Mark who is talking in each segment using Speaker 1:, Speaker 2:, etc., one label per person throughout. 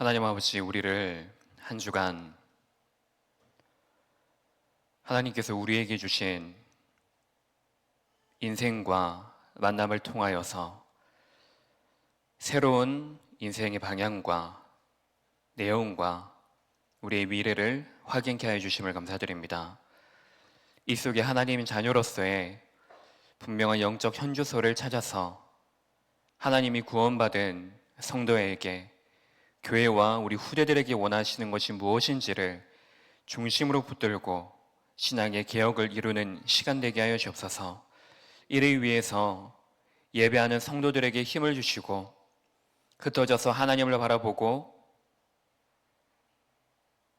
Speaker 1: 하나님 아버지, 우리를 한 주간 하나님께서 우리에게 주신 인생과 만남을 통하여서 새로운 인생의 방향과 내용과 우리의 미래를 확인케 하여 주심을 감사드립니다. 이 속에 하나님의 자녀로서의 분명한 영적 현주소를 찾아서 하나님이 구원받은 성도에게, 교회와 우리 후대들에게 원하시는 것이 무엇인지를 중심으로 붙들고 신앙의 개혁을 이루는 시간 되게 하여 주옵소서. 이를 위해서 예배하는 성도들에게 힘을 주시고 흩어져서 하나님을 바라보고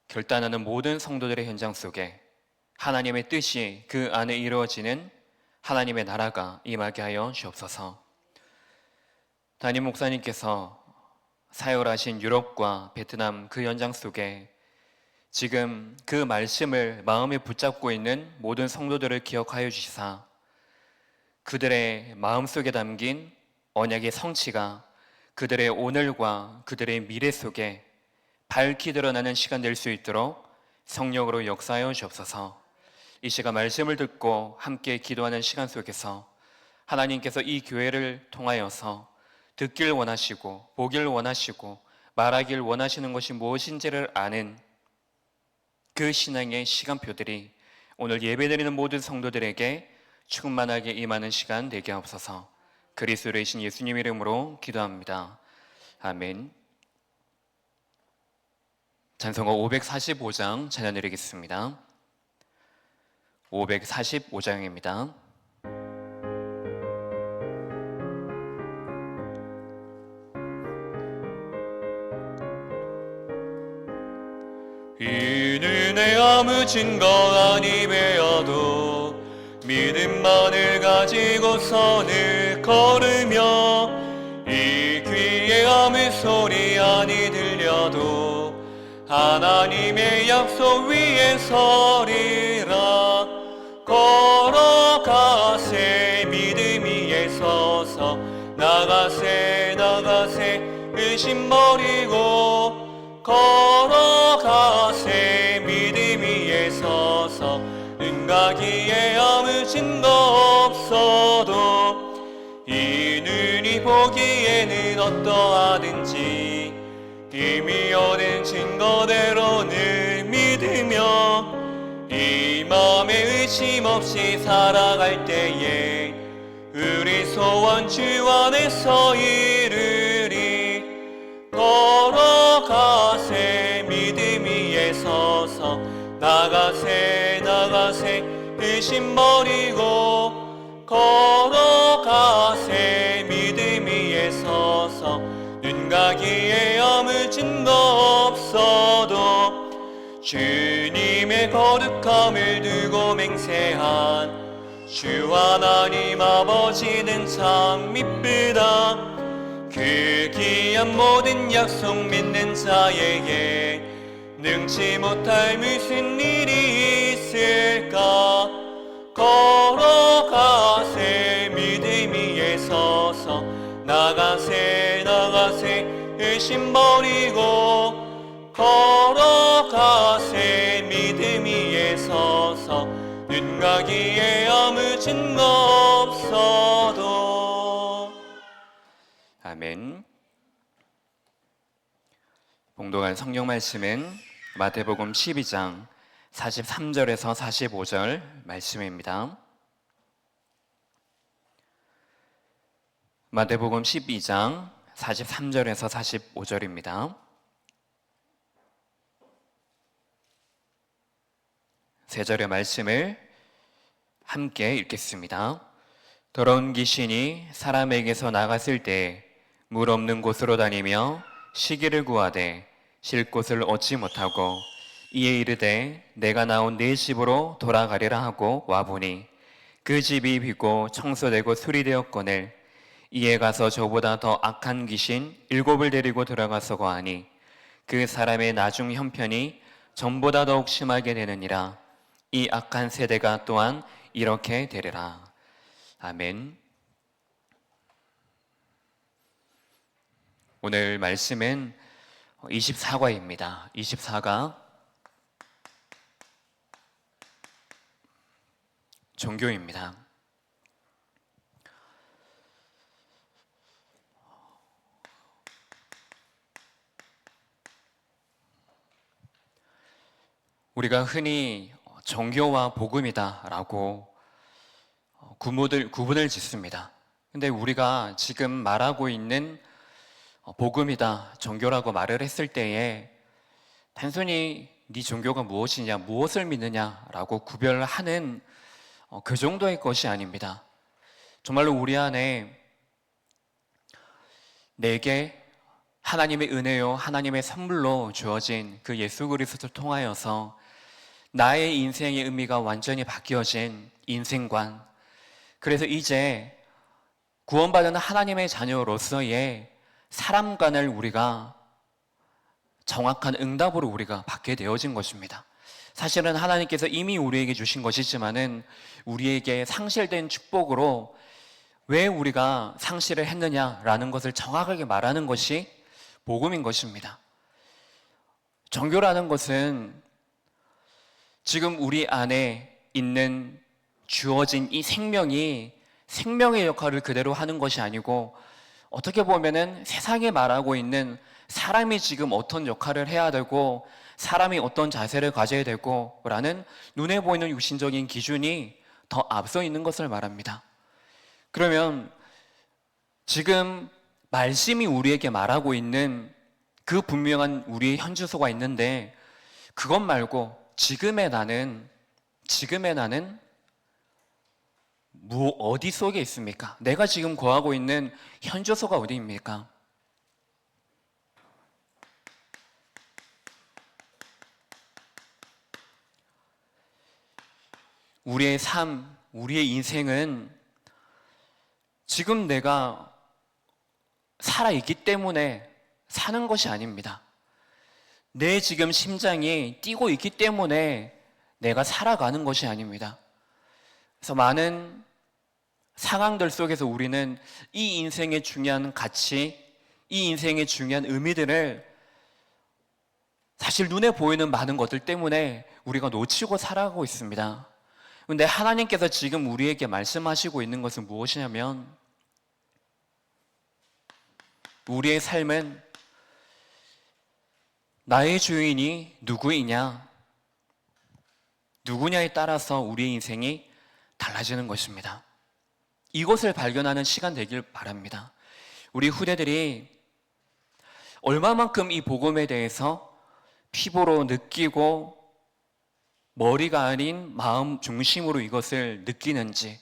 Speaker 1: 결단하는 모든 성도들의 현장 속에 하나님의 뜻이 그 안에 이루어지는 하나님의 나라가 임하게 하여 주옵소서. 담임 목사님께서 사역을 하신 유럽과 베트남 그 현장 속에 지금 그 말씀을 마음에 붙잡고 있는 모든 성도들을 기억하여 주시사 그들의 마음속에 담긴 언약의 성취가 그들의 오늘과 그들의 미래 속에 밝히 드러나는 시간 될 수 있도록 성령으로 역사하여 주옵소서. 이 시간 말씀을 듣고 함께 기도하는 시간 속에서 하나님께서 이 교회를 통하여서 듣길 원하시고 보길 원하시고 말하길 원하시는 것이 무엇인지를 아는 그 신앙의 시간표들이 오늘 예배드리는 모든 성도들에게 충만하게 임하는 시간 되게 하옵소서. 그리스도의 이신 예수님 이름으로 기도합니다. 아멘. 찬송가 545장 찬양 드리겠습니다. 545장입니다.
Speaker 2: 이는 내 아무 증거 아니매어도 믿음만을 가지고 선을 걸으며 이 귀에 아무 소리 아니 들려도 하나님의 약속 위에 서리라. 걸어가세 믿음 위에 서서 나가세 의심 버리고 걸어가세 믿음 위에 서서 눈가기에 아무 증거 없어도 이 눈이 보기에는 어떠하든지 이미 얻은 증거대로는 믿으며 이 마음에 의심 없이 살아갈 때에 우리 소원 주 안에서 이루리. 걸어가세 믿음 위에 서서 나가세 의심 버리고 걸어가세 믿음 위에 서서 눈가기에 아무 증거 없어도 주님의 거룩함을 두고 맹세한 주 하나님 아버지는 참 이쁘다. 그 귀한 모든 약속 믿는 자에게 능치 못할 무슨 일이 있을까. 걸어가세 믿음 위에 서서 나가세 의심 버리고 걸어가세 믿음 위에 서서 눈가기에 아무 증거 없어도.
Speaker 1: 아멘. 봉독한 성경 말씀은 마태복음 12장 43절에서 45절 말씀입니다. 마태복음 12장 43절에서 45절입니다. 세 절의 말씀을 함께 읽겠습니다. 더러운 귀신이 사람에게서 나갔을 때 물 없는 곳으로 다니며 쉬기를 구하되 쉴 곳을 얻지 못하고 이에 이르되 내가 나온 내 집으로 돌아가리라 하고 와보니 그 집이 비고 청소되고 수리되었거늘 이에 가서 저보다 더 악한 귀신 7을 데리고 들어가서 거하니 그 사람의 나중 형편이 전보다 더욱 심하게 되느니라. 이 악한 세대가 또한 이렇게 되리라. 아멘. 오늘 말씀은 24과입니다. 24가 종교입니다. 우리가 흔히 종교와 복음이다라고 구분을 짓습니다. 근데 우리가 지금 말하고 있는 복음이다, 종교라고 말을 했을 때에 단순히 네 종교가 무엇이냐, 무엇을 믿느냐라고 구별하는 그 정도의 것이 아닙니다. 정말로 우리 안에 내게 하나님의 은혜요, 하나님의 선물로 주어진 그 예수 그리스도를 통하여서 나의 인생의 의미가 완전히 바뀌어진 인생관, 그래서 이제 구원받은 하나님의 자녀로서의 사람관을 우리가 정확한 응답으로 우리가 받게 되어진 것입니다. 사실은 하나님께서 이미 우리에게 주신 것이지만은 우리에게 상실된 축복으로 왜 우리가 상실을 했느냐라는 것을 정확하게 말하는 것이 복음인 것입니다. 종교라는 것은 지금 우리 안에 있는 주어진 이 생명이 생명의 역할을 그대로 하는 것이 아니고 어떻게 보면은 세상에 말하고 있는 사람이 지금 어떤 역할을 해야 되고 사람이 어떤 자세를 가져야 되고 라는 눈에 보이는 육신적인 기준이 더 앞서 있는 것을 말합니다. 그러면 지금 말씀이 우리에게 말하고 있는 그 분명한 우리의 현주소가 있는데 그것 말고 지금의 나는 어디 속에 있습니까? 내가 지금 거하고 있는 현주소가 어디입니까? 우리의 삶, 우리의 인생은 지금 내가 살아있기 때문에 사는 것이 아닙니다. 내 지금 심장이 뛰고 있기 때문에 내가 살아가는 것이 아닙니다. 그래서 많은 상황들 속에서 우리는 이 인생의 중요한 가치, 이 인생의 중요한 의미들을 사실 눈에 보이는 많은 것들 때문에 우리가 놓치고 살아가고 있습니다. 그런데 하나님께서 지금 우리에게 말씀하시고 있는 것은 무엇이냐면 우리의 삶은 나의 주인이 누구냐에 따라서 우리의 인생이 달라지는 것입니다. 이것을 발견하는 시간 되길 바랍니다. 우리 후대들이 얼마만큼 이 복음에 대해서 피부로 느끼고 머리가 아닌 마음 중심으로 이것을 느끼는지,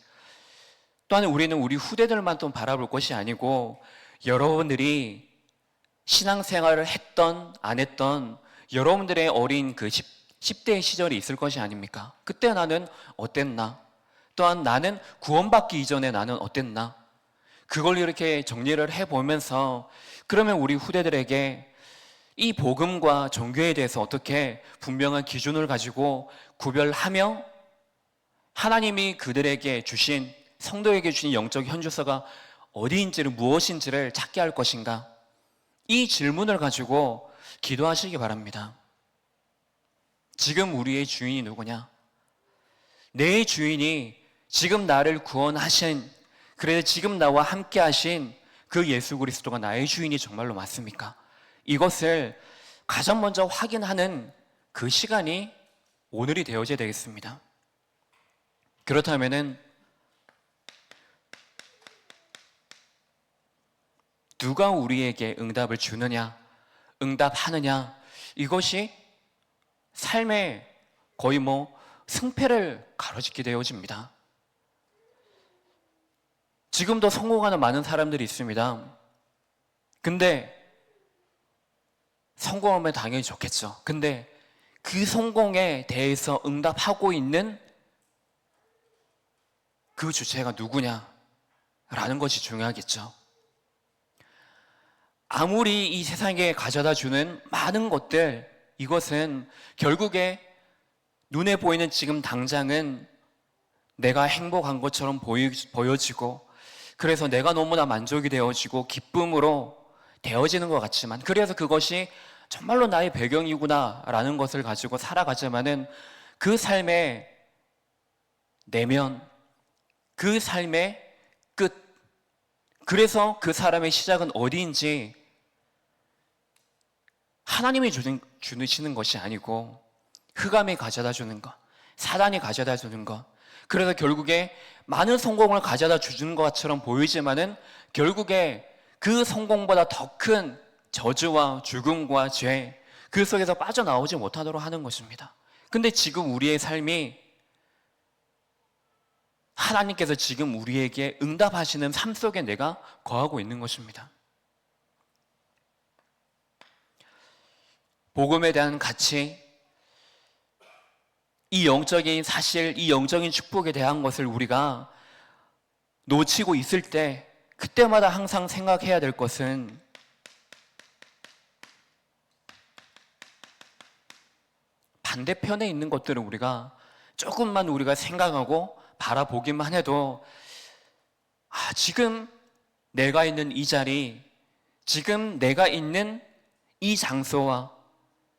Speaker 1: 또한 우리는 우리 후대들만 또 바라볼 것이 아니고 여러분들이 신앙생활을 했던 안 했던 여러분들의 어린 그 10대의 시절이 있을 것이 아닙니까? 그때 나는 어땠나? 또한 나는 구원받기 이전에 나는 어땠나? 그걸 이렇게 정리를 해보면서 그러면 우리 후대들에게 이 복음과 종교에 대해서 어떻게 분명한 기준을 가지고 구별하며 하나님이 그들에게 주신, 성도에게 주신 영적 현주소가 어디인지를, 무엇인지를 찾게 할 것인가? 이 질문을 가지고 기도하시기 바랍니다. 지금 우리의 주인이 누구냐? 내 주인이 지금 나를 구원하신, 그래서 지금 나와 함께 하신 그 예수 그리스도가 나의 주인이 정말로 맞습니까? 이것을 가장 먼저 확인하는 그 시간이 오늘이 되어져야 되겠습니다. 그렇다면은 누가 우리에게 응답을 주느냐, 응답하느냐, 이것이 삶의 거의 승패를 가로짓게 되어집니다. 지금도 성공하는 많은 사람들이 있습니다. 근데 성공하면 당연히 좋겠죠. 근데 그 성공에 대해서 응답하고 있는 그 주체가 누구냐라는 것이 중요하겠죠. 아무리 이 세상에 가져다 주는 많은 것들, 이것은 결국에 눈에 보이는 지금 당장은 내가 행복한 것처럼 보여지고, 그래서 내가 너무나 만족이 되어지고 기쁨으로 되어지는 것 같지만, 그래서 그것이 정말로 나의 배경이구나라는 것을 가지고 살아가지만은 그 삶의 내면, 그 삶의 끝, 그래서 그 사람의 시작은 어디인지 하나님이 주시는 것이 아니고 흑암이 가져다 주는 것, 사단이 가져다 주는 것, 그래서 결국에 많은 성공을 가져다 주는 것처럼 보이지만은 결국에 그 성공보다 더 큰 저주와 죽음과 죄, 그 속에서 빠져나오지 못하도록 하는 것입니다. 근데 지금 우리의 삶이 하나님께서 지금 우리에게 응답하시는 삶 속에 내가 거하고 있는 것입니다. 복음에 대한 가치, 이 영적인 사실, 이 영적인 축복에 대한 것을 우리가 놓치고 있을 때 그때마다 항상 생각해야 될 것은 반대편에 있는 것들을 우리가 조금만 우리가 생각하고 바라보기만 해도 지금 내가 있는 이 자리, 지금 내가 있는 이 장소와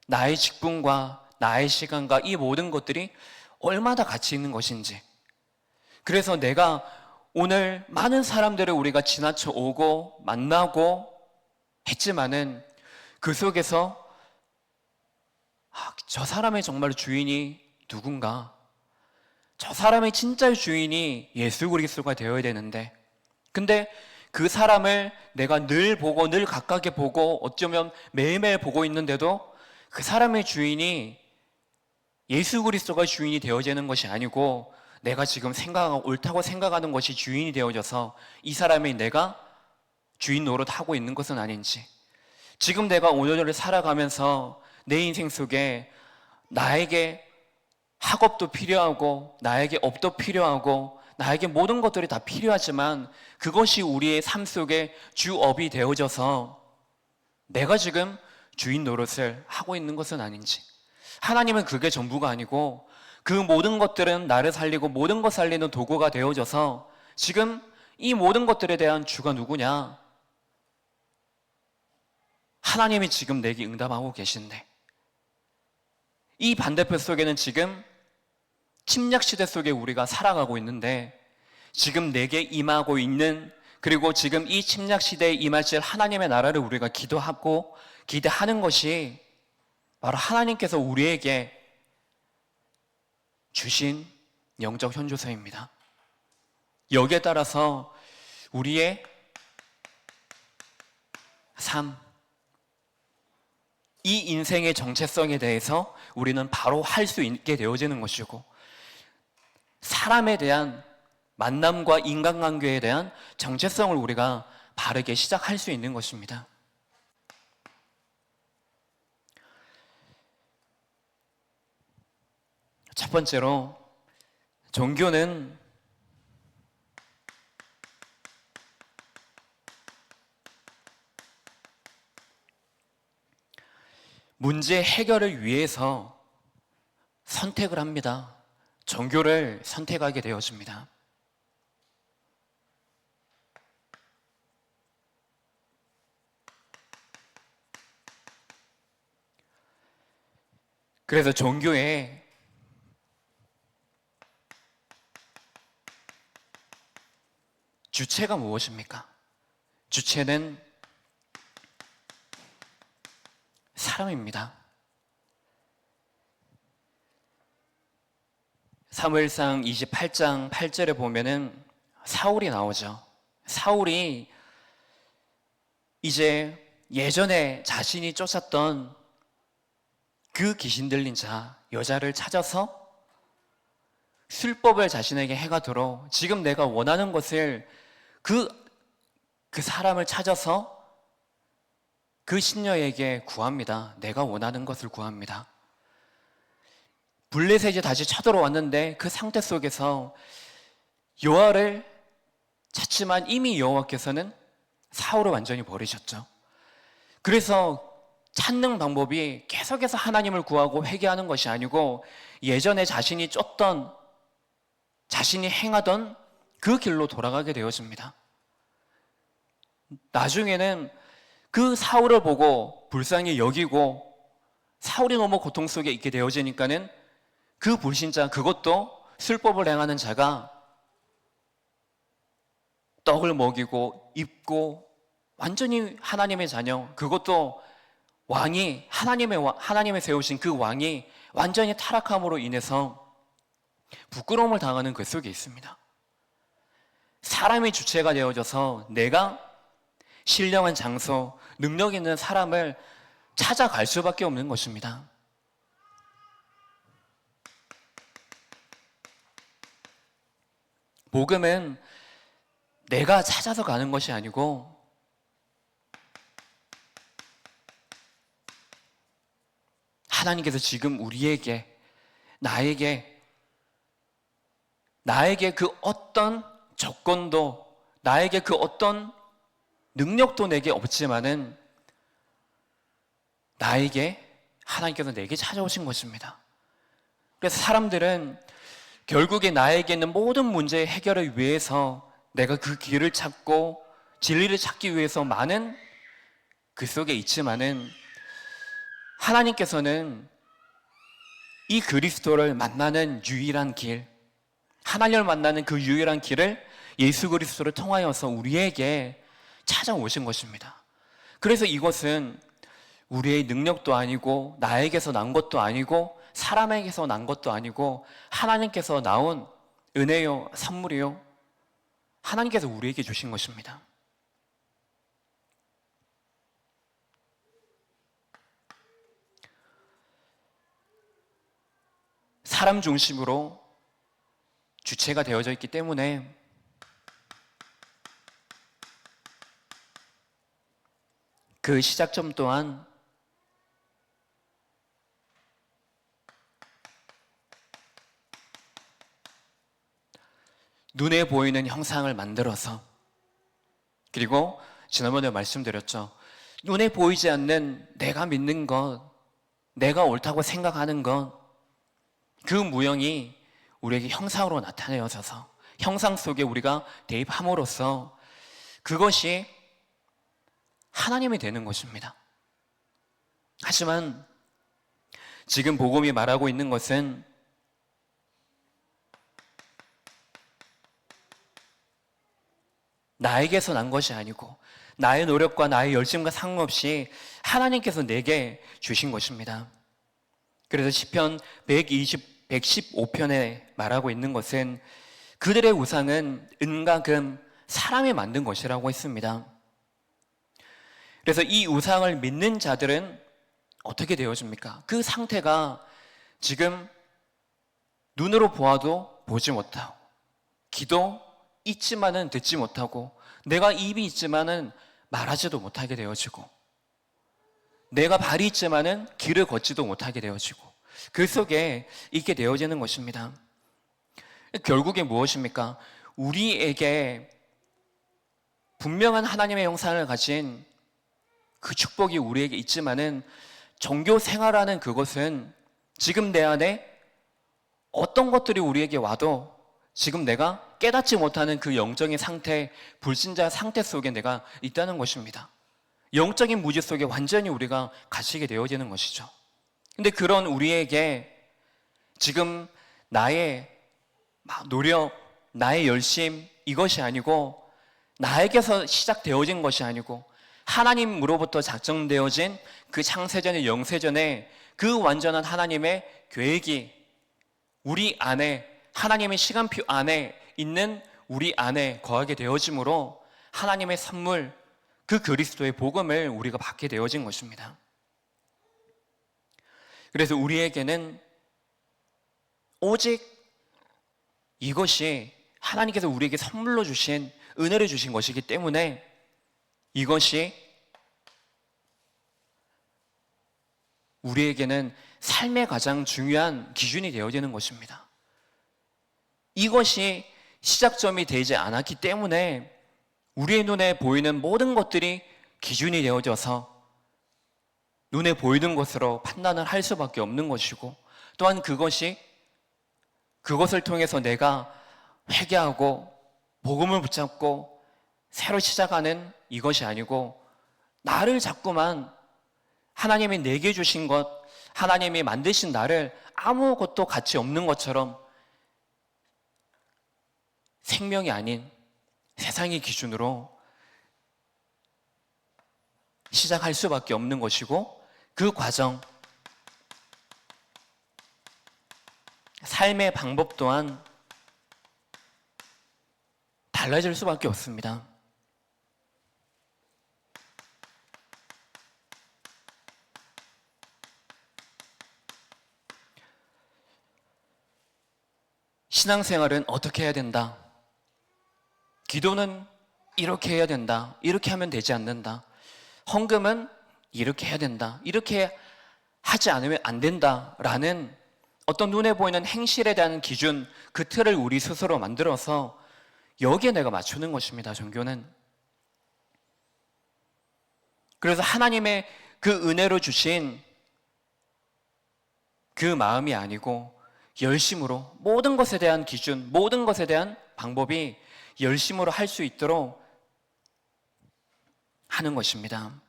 Speaker 1: 나의 직분과 나의 시간과 이 모든 것들이 얼마나 가치 있는 것인지, 그래서 내가 오늘 많은 사람들을 우리가 지나쳐 오고 만나고 했지만은 그 속에서 저 사람의 정말 주인이 누군가, 저 사람의 진짜 주인이 예수 그리스도가 되어야 되는데, 근데 그 사람을 내가 늘 보고 늘 가깝게 보고 어쩌면 매일매일 보고 있는데도 그 사람의 주인이 예수 그리스도가 주인이 되어지는 것이 아니고 내가 지금 생각하고 옳다고 생각하는 것이 주인이 되어져서 이 사람이 내가 주인 노릇하고 있는 것은 아닌지, 지금 내가 오늘을 살아가면서 내 인생 속에 나에게 학업도 필요하고 나에게 업도 필요하고 나에게 모든 것들이 다 필요하지만 그것이 우리의 삶 속에 주업이 되어져서 내가 지금 주인 노릇을 하고 있는 것은 아닌지, 하나님은 그게 전부가 아니고 그 모든 것들은 나를 살리고 모든 것 살리는 도구가 되어져서 지금 이 모든 것들에 대한 주가 누구냐? 하나님이 지금 내게 응답하고 계신데, 이 반대편 속에는 지금 침략 시대 속에 우리가 살아가고 있는데 지금 내게 임하고 있는, 그리고 지금 이 침략 시대에 임하실 하나님의 나라를 우리가 기도하고 기대하는 것이 바로 하나님께서 우리에게 주신 영적 현주소입니다. 여기에 따라서 우리의 삶, 이 인생의 정체성에 대해서 우리는 바로 할 수 있게 되어지는 것이고, 사람에 대한 만남과 인간관계에 대한 정체성을 우리가 바르게 시작할 수 있는 것입니다. 첫 번째로, 종교는 문제 해결을 위해서 선택을 합니다. 종교를 선택하게 되어집니다. 그래서 종교의 주체가 무엇입니까? 주체는 사람입니다. 사무엘상 28장 8절에 보면은 사울이 나오죠. 사울이 이제 예전에 자신이 쫓았던 그 귀신 들린 여자를 찾아서 술법을 자신에게 해가도록 지금 내가 원하는 것을 그 사람을 찾아서 그 신녀에게 구합니다. 내가 원하는 것을 구합니다. 블레셋이 다시 쳐들어왔는데 그 상태 속에서 여호와를 찾지만 이미 여호와께서는 사울을 완전히 버리셨죠. 그래서 찾는 방법이 계속해서 하나님을 구하고 회개하는 것이 아니고 예전에 자신이 쫓던, 자신이 행하던 그 길로 돌아가게 되어집니다. 나중에는 그 사울을 보고 불쌍히 여기고 사울이 너무 고통 속에 있게 되어지니까는 그 불신자, 그것도 술법을 행하는 자가 떡을 먹이고 입고 완전히 하나님의 자녀, 그것도 왕이 하나님의 세우신 그 왕이 완전히 타락함으로 인해서 부끄러움을 당하는 그 속에 있습니다. 사람이 주체가 되어져서 내가 신령한 장소, 능력 있는 사람을 찾아갈 수밖에 없는 것입니다. 복음은 내가 찾아서 가는 것이 아니고 하나님께서 지금 우리에게, 나에게 그 어떤 조건도, 나에게 그 어떤 능력도 내게 없지만은 하나님께서 내게 찾아오신 것입니다. 그래서 사람들은 결국에 나에게 있는 모든 문제의 해결을 위해서 내가 그 길을 찾고 진리를 찾기 위해서 많은 그 속에 있지만은 하나님께서는 이 그리스도를 만나는 유일한 길, 하나님을 만나는 그 유일한 길을 예수 그리스도를 통하여서 우리에게 찾아오신 것입니다. 그래서 이것은 우리의 능력도 아니고 나에게서 난 것도 아니고 사람에게서 난 것도 아니고 하나님께서 나온 은혜요, 선물이요, 하나님께서 우리에게 주신 것입니다. 사람 중심으로 주체가 되어져 있기 때문에 그 시작점 또한 눈에 보이는 형상을 만들어서, 그리고 지난번에 말씀드렸죠. 눈에 보이지 않는 내가 믿는 것, 내가 옳다고 생각하는 것, 그 무형이 우리에게 형상으로 나타내어져서 형상 속에 우리가 대입함으로써 그것이 하나님이 되는 것입니다. 하지만 지금 복음이 말하고 있는 것은 나에게서 난 것이 아니고 나의 노력과 나의 열심과 상관없이 하나님께서 내게 주신 것입니다. 그래서 시편 115편에 말하고 있는 것은 그들의 우상은 은과 금, 사람이 만든 것이라고 했습니다. 그래서 이 우상을 믿는 자들은 어떻게 되어집니까? 그 상태가 지금 눈으로 보아도 보지 못하고, 귀도 있지만은 듣지 못하고, 내가 입이 있지만은 말하지도 못하게 되어지고, 내가 발이 있지만은 길을 걷지도 못하게 되어지고, 그 속에 있게 되어지는 것입니다. 결국에 무엇입니까? 우리에게 분명한 하나님의 형상을 가진 그 축복이 우리에게 있지만은 종교 생활하는 그것은 지금 내 안에 어떤 것들이 우리에게 와도 지금 내가 깨닫지 못하는 그 영적인 상태, 불신자 상태 속에 내가 있다는 것입니다. 영적인 무지 속에 완전히 우리가 갇히게 되어지는 것이죠. 근데 그런 우리에게 지금 나의 노력, 나의 열심, 이것이 아니고, 나에게서 시작되어진 것이 아니고 하나님으로부터 작정되어진 그 창세전의 영세전에 그 완전한 하나님의 계획이 우리 안에, 하나님의 시간표 안에 있는 우리 안에 거하게 되어짐으로 하나님의 선물, 그 그리스도의 복음을 우리가 받게 되어진 것입니다. 그래서 우리에게는 오직 이것이 하나님께서 우리에게 선물로 주신, 은혜를 주신 것이기 때문에 이것이 우리에게는 삶의 가장 중요한 기준이 되어지는 것입니다. 이것이 시작점이 되지 않았기 때문에 우리의 눈에 보이는 모든 것들이 기준이 되어져서 눈에 보이는 것으로 판단을 할 수밖에 없는 것이고, 또한 그것을 통해서 내가 회개하고 복음을 붙잡고 새로 시작하는 이것이 아니고 나를 자꾸만 하나님이 내게 주신 것, 하나님이 만드신 나를 아무것도 가치 없는 것처럼 생명이 아닌 세상의 기준으로 시작할 수밖에 없는 것이고, 그 과정, 삶의 방법 또한 달라질 수밖에 없습니다. 신앙생활은 어떻게 해야 된다? 기도는 이렇게 해야 된다. 이렇게 하면 되지 않는다. 헌금은 이렇게 해야 된다. 이렇게 하지 않으면 안 된다라는 어떤 눈에 보이는 행실에 대한 기준, 그 틀을 우리 스스로 만들어서 여기에 내가 맞추는 것입니다. 종교는. 그래서 하나님의 그 은혜로 주신 그 마음이 아니고 열심으로 모든 것에 대한 기준, 모든 것에 대한 방법이 열심으로 할 수 있도록 하는 것입니다.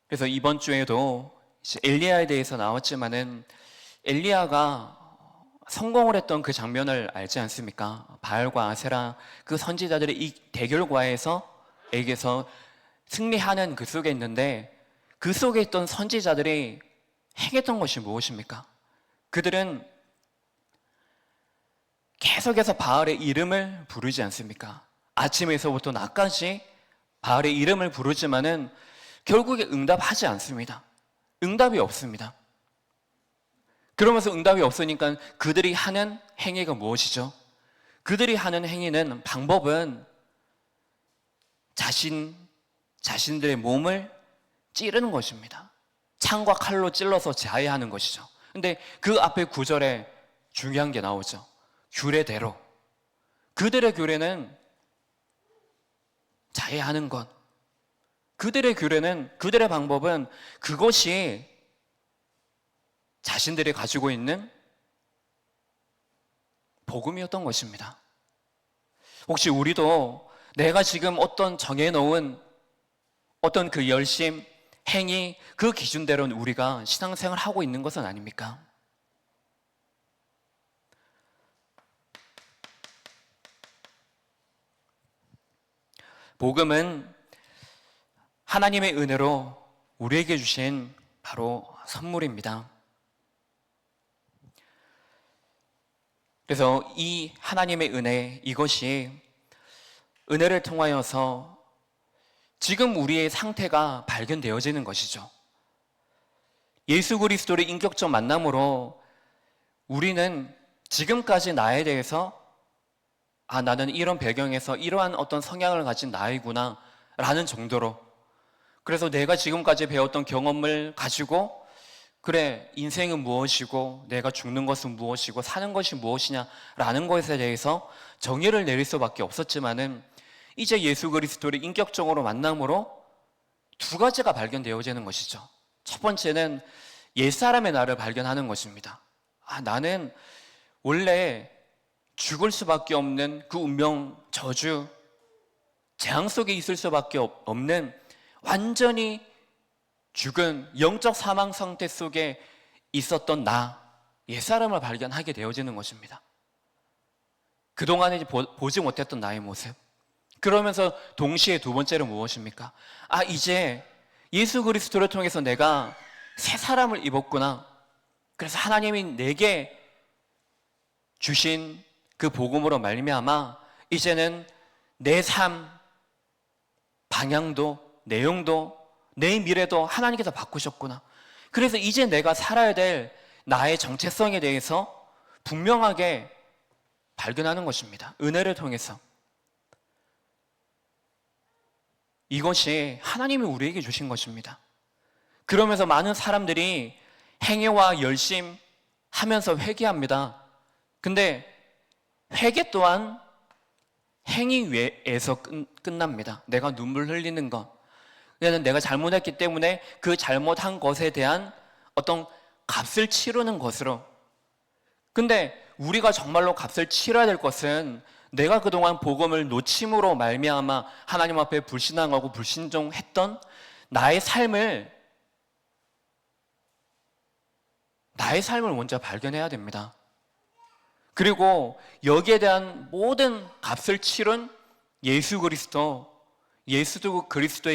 Speaker 1: 그래서 이번 주에도 엘리야에 대해서 나왔지만은, 엘리야가 성공을 했던 그 장면을 알지 않습니까? 바알과 아세라 그 선지자들의 이 대결과에서 승리하는 그 속에 있는데, 그 속에 있던 선지자들이 행했던 것이 무엇입니까? 그들은 계속해서 바알의 이름을 부르지 않습니까? 아침에서부터 낮까지 바알의 이름을 부르지만은 결국에 응답하지 않습니다. 응답이 없습니다. 그러면서 응답이 없으니까 그들이 하는 행위가 무엇이죠? 그들이 하는 행위는, 방법은 자신들의 몸을 찌르는 것입니다. 창과 칼로 찔러서 자해하는 것이죠. 근데 그 앞에 구절에 중요한 게 나오죠. 규례대로. 그들의 규례는 자해하는 것. 그들의 규례는, 그들의 방법은 그것이 자신들이 가지고 있는 복음이었던 것입니다. 혹시 우리도 내가 지금 어떤 정해놓은 어떤 그 열심, 행위, 그 기준대로는 우리가 신앙생활을 하고 있는 것은 아닙니까? 복음은 하나님의 은혜로 우리에게 주신 바로 선물입니다. 그래서 이 하나님의 은혜, 이것이 은혜를 통하여서 지금 우리의 상태가 발견되어지는 것이죠. 예수 그리스도의 인격적 만남으로 우리는 지금까지 나에 대해서, 나는 이런 배경에서 이러한 어떤 성향을 가진 나이구나 라는 정도로, 그래서 내가 지금까지 배웠던 경험을 가지고, 그래, 인생은 무엇이고 내가 죽는 것은 무엇이고 사는 것이 무엇이냐라는 것에 대해서 정의를 내릴 수밖에 없었지만은, 이제 예수 그리스도를 인격적으로 만남으로 두 가지가 발견되어지는 것이죠. 첫 번째는 옛사람의 나를 발견하는 것입니다. 나는 원래 죽을 수밖에 없는 그 운명, 저주, 재앙 속에 있을 수밖에 없는 완전히 죽은 영적 사망 상태 속에 있었던 옛사람을 발견하게 되어지는 것입니다. 그동안에 보지 못했던 나의 모습. 그러면서 동시에 두 번째로 무엇입니까? 이제 예수 그리스도를 통해서 내가 새 사람을 입었구나. 그래서 하나님이 내게 주신 그 복음으로 말미암아 이제는 내 삶, 방향도, 내용도, 내 미래도 하나님께서 바꾸셨구나. 그래서 이제 내가 살아야 될 나의 정체성에 대해서 분명하게 발견하는 것입니다. 은혜를 통해서. 이것이 하나님이 우리에게 주신 것입니다. 그러면서 많은 사람들이 행위와 열심 하면서 회개합니다. 근데 회개 또한 행위 외에서 끝납니다. 내가 눈물 흘리는 것, 그냥 내가 잘못했기 때문에 그 잘못한 것에 대한 어떤 값을 치르는 것으로. 근데 우리가 정말로 값을 치러야 될 것은 내가 그동안 복음을 놓침으로 말미암아 하나님 앞에 불신앙하고 불신종했던 나의 삶을 먼저 발견해야 됩니다. 그리고 여기에 대한 모든 값을 치른 예수 그리스도의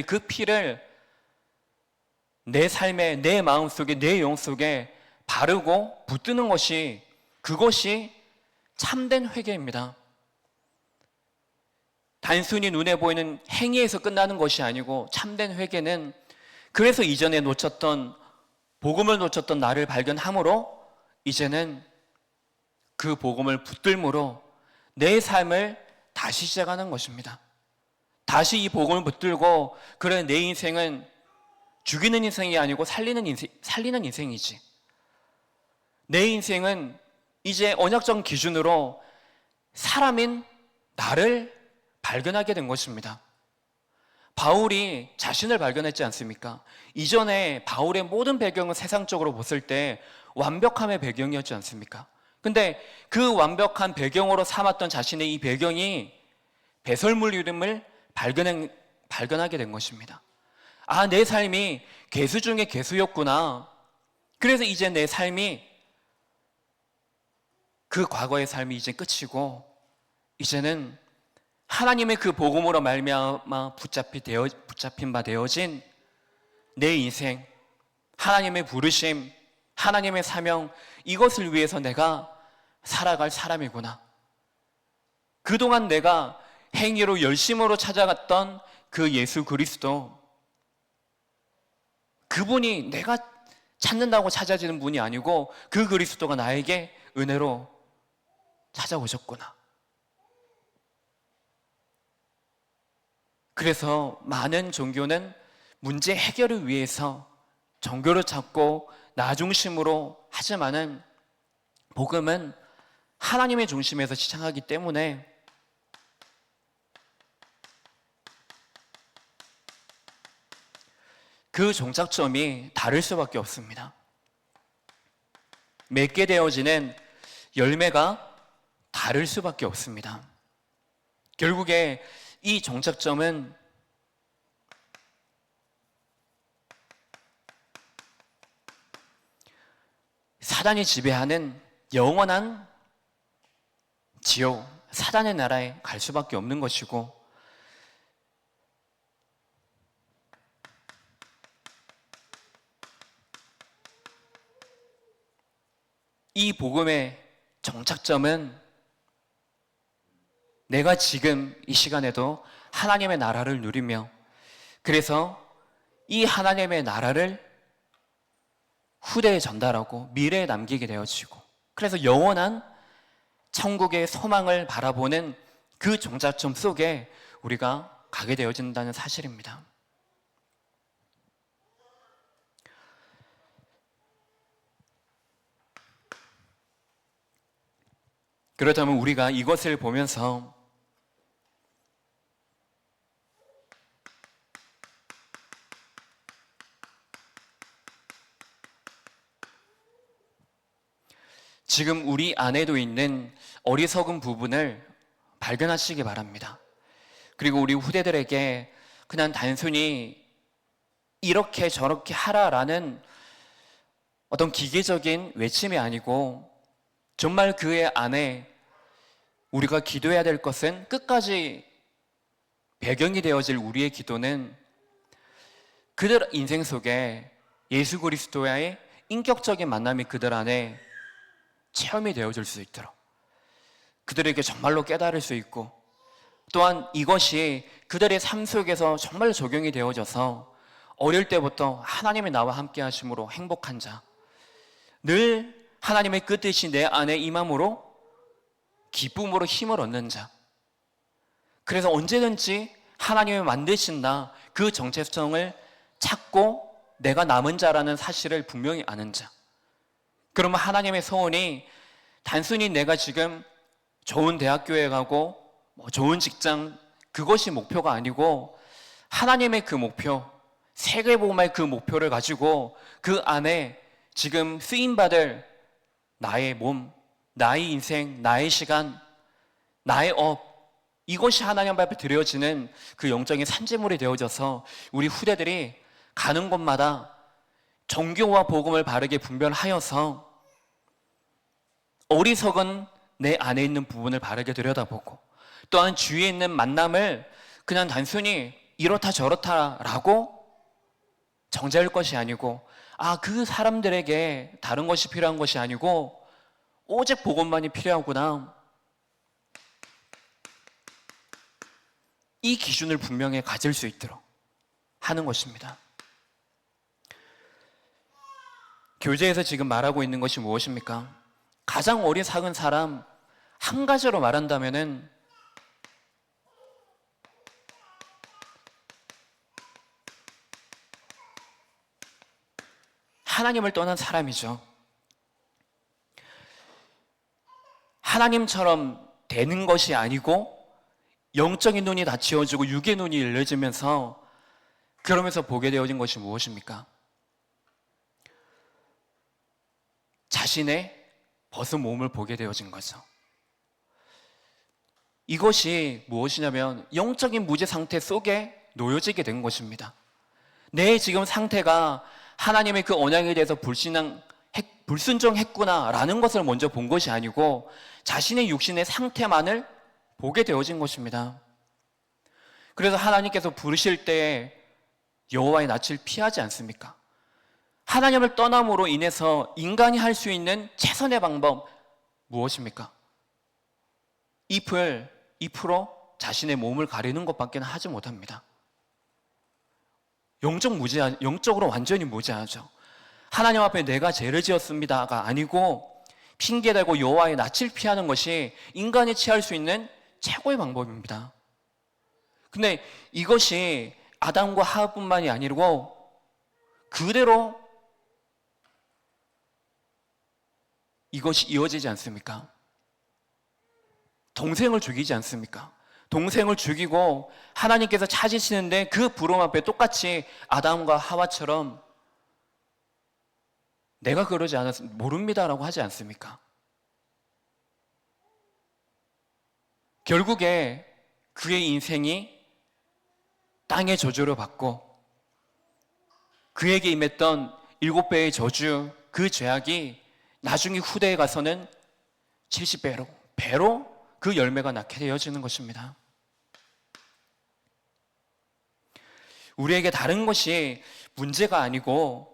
Speaker 1: 그 피를 내 삶에, 내 마음속에, 내 영 속에 바르고 붙드는 것이, 그것이 참된 회개입니다. 단순히 눈에 보이는 행위에서 끝나는 것이 아니고, 참된 회개는 그래서 이전에 복음을 놓쳤던 나를 발견함으로 이제는 그 복음을 붙들므로 내 삶을 다시 시작하는 것입니다. 다시 이 복음을 붙들고, 그래, 내 인생은 죽이는 인생이 아니고 살리는 인생이지. 내 인생은 이제 언약적 기준으로 사람인 나를 발견하게 된 것입니다. 바울이 자신을 발견했지 않습니까? 이전에 바울의 모든 배경은 세상적으로 봤을 때 완벽함의 배경이었지 않습니까? 근데 그 완벽한 배경으로 삼았던 자신의 이 배경이 배설물임을 발견하게 된 것입니다. 아, 내 삶이 괴수 중에 괴수였구나. 그래서 이제 내 삶이, 그 과거의 삶이 이제 끝이고, 이제는 하나님의 그 복음으로 말미암아 붙잡힌 바 되어진 내 인생, 하나님의 부르심, 하나님의 사명, 이것을 위해서 내가 살아갈 사람이구나. 그동안 내가 행위로 열심으로 찾아갔던 그 예수 그리스도, 그분이 내가 찾는다고 찾아지는 분이 아니고 그 그리스도가 나에게 은혜로 찾아오셨구나. 그래서 많은 종교는 문제 해결을 위해서 종교를 찾고 나 중심으로 하지만은, 복음은 하나님의 중심에서 시작하기 때문에 그 종착점이 다를 수밖에 없습니다. 맺게 되어지는 열매가 다를 수밖에 없습니다. 결국에 이 종착점은 사단이 지배하는 영원한 지옥, 사단의 나라에 갈 수밖에 없는 것이고, 이 복음의 정착점은 내가 지금 이 시간에도 하나님의 나라를 누리며, 그래서 이 하나님의 나라를 후대에 전달하고 미래에 남기게 되어지고, 그래서 영원한 천국의 소망을 바라보는 그 정착점 속에 우리가 가게 되어진다는 사실입니다. 그렇다면 우리가 이것을 보면서 지금 우리 안에도 있는 어리석은 부분을 발견하시기 바랍니다. 그리고 우리 후대들에게 그냥 단순히 이렇게 저렇게 하라라는 어떤 기계적인 외침이 아니고, 정말 그의 안에 우리가 기도해야 될 것은, 끝까지 배경이 되어질 우리의 기도는 그들 인생 속에 예수 그리스도와의 인격적인 만남이 그들 안에 체험이 되어질 수 있도록, 그들에게 정말로 깨달을 수 있고, 또한 이것이 그들의 삶 속에서 정말 적용이 되어져서 어릴 때부터 하나님이 나와 함께 하심으로 행복한 자, 늘 하나님의 뜻이 내 안에 임함으로 기쁨으로 힘을 얻는 자, 그래서 언제든지 하나님이 만드신 나, 그 정체성을 찾고 내가 남은 자라는 사실을 분명히 아는 자. 그러면 하나님의 소원이 단순히 내가 지금 좋은 대학교에 가고 좋은 직장, 그것이 목표가 아니고, 하나님의 그 목표, 세계복음의 그 목표를 가지고 그 안에 지금 쓰임받을 나의 몸, 나의 인생, 나의 시간, 나의 업, 이것이 하나님 앞에 드려지는 그 영적인 산재물이 되어져서 우리 후대들이 가는 곳마다 정교와 복음을 바르게 분별하여서 어리석은 내 안에 있는 부분을 바르게 들여다보고, 또한 주위에 있는 만남을 그냥 단순히 이렇다 저렇다라고 정죄할 것이 아니고, 그 사람들에게 다른 것이 필요한 것이 아니고 오직 복음만이 필요하구나, 이 기준을 분명히 가질 수 있도록 하는 것입니다. 교제에서 지금 말하고 있는 것이 무엇입니까? 가장 어리석은 사람 한 가지로 말한다면은 하나님을 떠난 사람이죠. 하나님처럼 되는 것이 아니고 영적인 눈이 다 지어지고 육의 눈이 열려지면서 그러면서 보게 되어진 것이 무엇입니까? 자신의 벗은 몸을 보게 되어진 거죠. 이것이 무엇이냐면 영적인 무지 상태 속에 놓여지게 된 것입니다. 내 지금 상태가 하나님의 그 언약에 대해서 불순종했구나라는 것을 먼저 본 것이 아니고 자신의 육신의 상태만을 보게 되어진 것입니다. 그래서 하나님께서 부르실 때 여호와의 낯을 피하지 않습니까? 하나님을 떠남으로 인해서 인간이 할 수 있는 최선의 방법 무엇입니까? 잎으로 자신의 몸을 가리는 것밖에 하지 못합니다. 영적으로 완전히 무지하죠. 하나님 앞에 내가 죄를 지었습니다가 아니고 핑계대고 여호와의 낯을 피하는 것이 인간이 취할 수 있는 최고의 방법입니다. 근데 이것이 아담과 하와뿐만이 아니고 그대로 이것이 이어지지 않습니까? 동생을 죽이지 않습니까? 동생을 죽이고 하나님께서 찾으시는데 그 부름 앞에 똑같이 아담과 하와처럼 내가 그러지 않았습니다, 모릅니다라고 하지 않습니까? 결국에 그의 인생이 땅의 저주를 받고 그에게 임했던 7배의 저주, 그 죄악이 나중에 후대에 가서는 70배로 그 열매가 낳게 되어지는 것입니다. 우리에게 다른 것이 문제가 아니고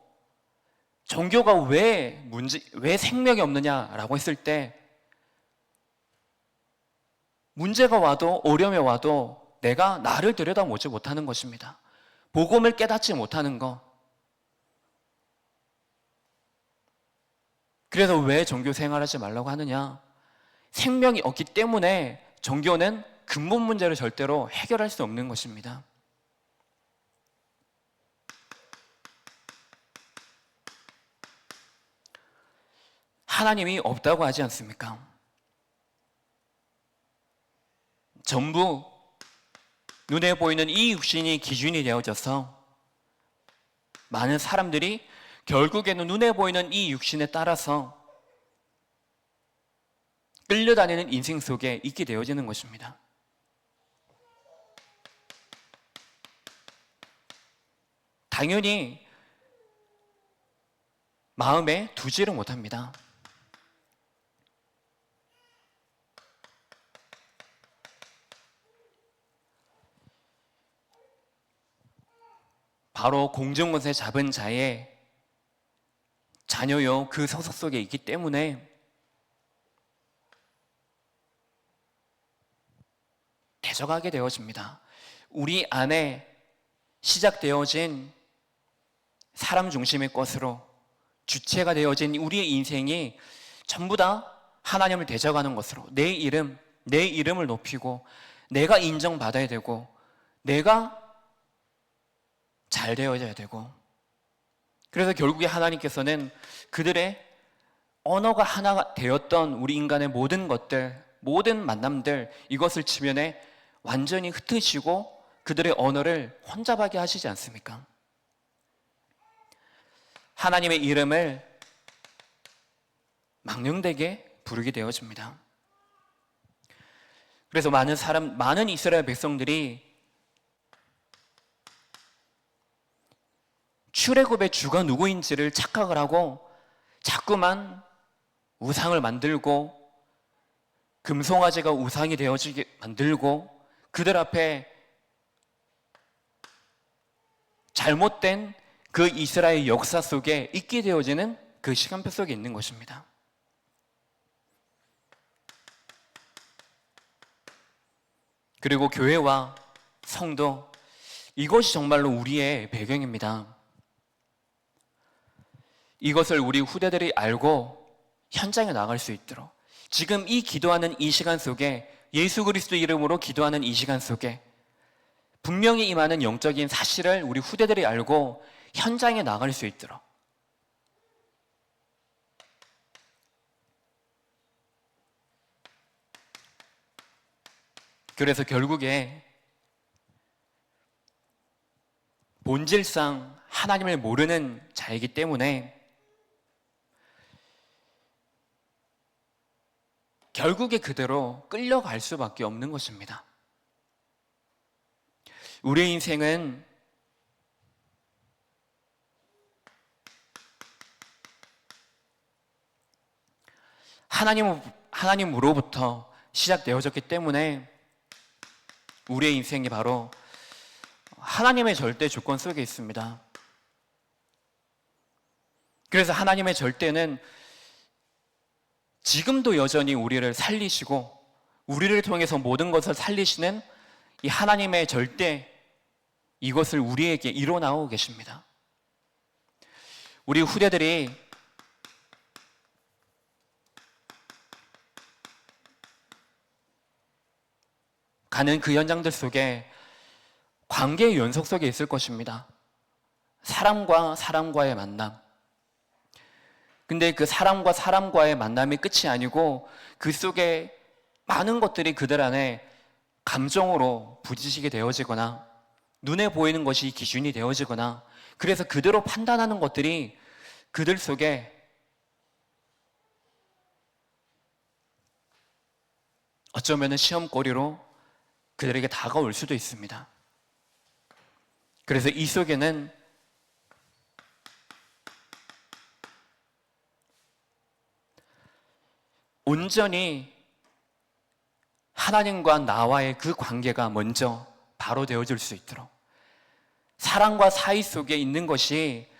Speaker 1: 종교가 왜 생명이 없느냐라고 했을 때 문제가 와도 어려움이 와도 내가 나를 들여다보지 못하는 것입니다. 복음을 깨닫지 못하는 것. 그래서 왜 종교 생활하지 말라고 하느냐? 생명이 없기 때문에 종교는 근본 문제를 절대로 해결할 수 없는 것입니다. 하나님이 없다고 하지 않습니까? 전부 눈에 보이는 이 육신이 기준이 되어져서 많은 사람들이 결국에는 눈에 보이는 이 육신에 따라서 끌려다니는 인생 속에 있게 되어지는 것입니다. 당연히 마음에 두지를 못합니다. 바로 공중것에 잡은 자의 자녀요 그 소속 속에 있기 때문에 대적하게 되어집니다. 우리 안에 시작되어진 사람 중심의 것으로 주체가 되어진 우리의 인생이 전부 다 하나님을 대적하는 것으로 내 이름을 높이고 내가 인정받아야 되고 내가 잘 되어져야 되고, 그래서 결국에 하나님께서는 그들의 언어가 하나가 되었던 우리 인간의 모든 것들, 모든 만남들, 이것을 지면에 완전히 흩으시고 그들의 언어를 혼잡하게 하시지 않습니까? 하나님의 이름을 망령되게 부르게 되어집니다. 그래서 많은 이스라엘 백성들이 출애굽의 주가 누구인지를 착각을 하고 자꾸만 우상을 만들고 금송아지가 우상이 되어지게 만들고 그들 앞에 잘못된 그 이스라엘 역사 속에 있게 되어지는 그 시간표 속에 있는 것입니다. 그리고 교회와 성도, 이것이 정말로 우리의 배경입니다. 이것을 우리 후대들이 알고 현장에 나갈 수 있도록, 지금 이 기도하는 이 시간 속에, 예수 그리스도 이름으로 기도하는 이 시간 속에 분명히 임하는 영적인 사실을 우리 후대들이 알고 현장에 나갈 수 있도록, 그래서 결국에 본질상 하나님을 모르는 자이기 때문에 결국에 그대로 끌려갈 수밖에 없는 것입니다. 우리의 인생은 하나님으로부터 시작되어졌기 때문에 우리의 인생이 바로 하나님의 절대 조건 속에 있습니다. 그래서 하나님의 절대는 지금도 여전히 우리를 살리시고 우리를 통해서 모든 것을 살리시는 이 하나님의 절대, 이것을 우리에게 이뤄나오고 계십니다. 우리 후대들이 가는 그 현장들 속에 관계의 연속 속에 있을 것입니다. 사람과 사람과의 만남. 근데 그 사람과 사람과의 만남이 끝이 아니고 그 속에 많은 것들이 그들 안에 감정으로 부딪히게 되어지거나 눈에 보이는 것이 기준이 되어지거나, 그래서 그대로 판단하는 것들이 그들 속에 어쩌면 시험거리로 그들에게 다가올 수도 있습니다. 그래서 이 속에는 온전히 하나님과 나와의 그 관계가 먼저 바로 되어질 수 있도록, 사랑과 사이 속에 있는 것이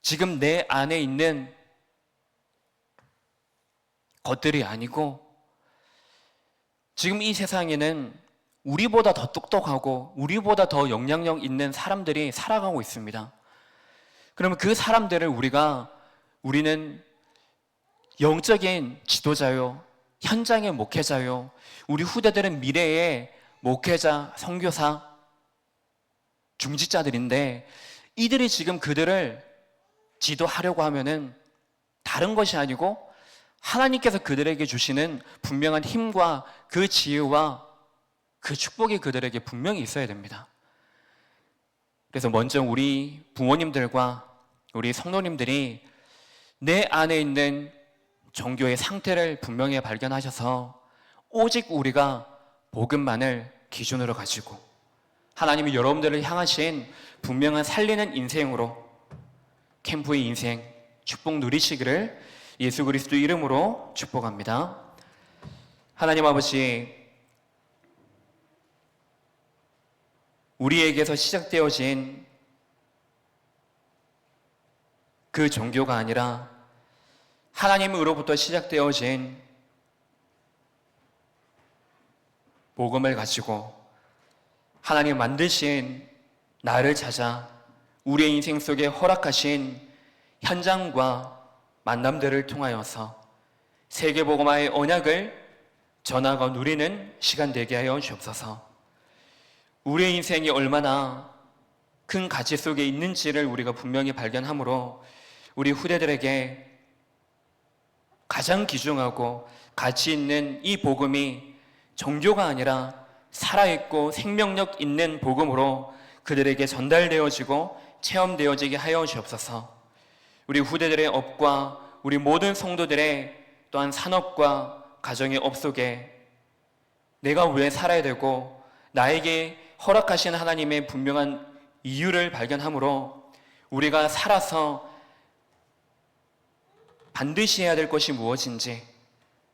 Speaker 1: 지금 내 안에 있는 것들이 아니고, 지금 이 세상에는 우리보다 더 똑똑하고 우리보다 더 영향력 있는 사람들이 살아가고 있습니다. 그러면 그 사람들을 우리는 영적인 지도자요, 현장의 목회자요, 우리 후대들은 미래의 목회자, 선교사, 중직자들인데, 이들이 지금 그들을 지도하려고 하면은 다른 것이 아니고 하나님께서 그들에게 주시는 분명한 힘과 그 지혜와 그 축복이 그들에게 분명히 있어야 됩니다. 그래서 먼저 우리 부모님들과 우리 성도님들이 내 안에 있는 종교의 상태를 분명히 발견하셔서 오직 우리가 복음만을 기준으로 가지고 하나님이 여러분들을 향하신 분명한 살리는 인생으로 캠프의 인생 축복 누리시기를 예수 그리스도 이름으로 축복합니다. 하나님 아버지, 우리에게서 시작되어진 그 종교가 아니라 하나님으로부터 시작되어진 복음을 가지고 하나님 만드신 나를 찾아 우리의 인생 속에 허락하신 현장과 만남들을 통하여서 세계복음화의 언약을 전하고 누리는 시간 되게 하여 주옵소서. 우리의 인생이 얼마나 큰 가치 속에 있는지를 우리가 분명히 발견하므로 우리 후대들에게 가장 귀중하고 가치 있는 이 복음이 종교가 아니라 살아있고 생명력 있는 복음으로 그들에게 전달되어지고 체험되어지게 하여 주옵소서. 우리 후대들의 업과 우리 모든 성도들의 또한 산업과 가정의 업 속에 내가 왜 살아야 되고 나에게 허락하신 하나님의 분명한 이유를 발견함으로 우리가 살아서 반드시 해야 될 것이 무엇인지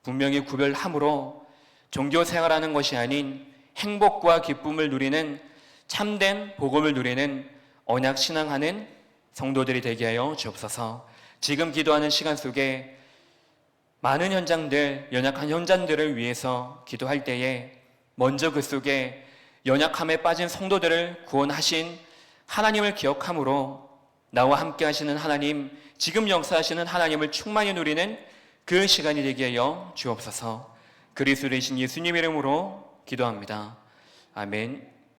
Speaker 1: 분명히 구별함으로 종교 생활하는 것이 아닌 행복과 기쁨을 누리는 참된 복음을 누리는 언약 신앙하는 성도들이 되게 하여 주옵소서. 지금 기도하는 시간 속에 많은 현장들, 연약한 현장들을 위해서 기도할 때에 먼저 그 속에 연약함에 빠진 성도들을 구원하신 하나님을 기억함으로 나와 함께 하시는 하나님, 지금 역사하시는 하나님을 충만히 누리는 그 시간이 되게 하여 주옵소서. 그리스도의 신 예수님 이름으로 기도합니다. 아멘.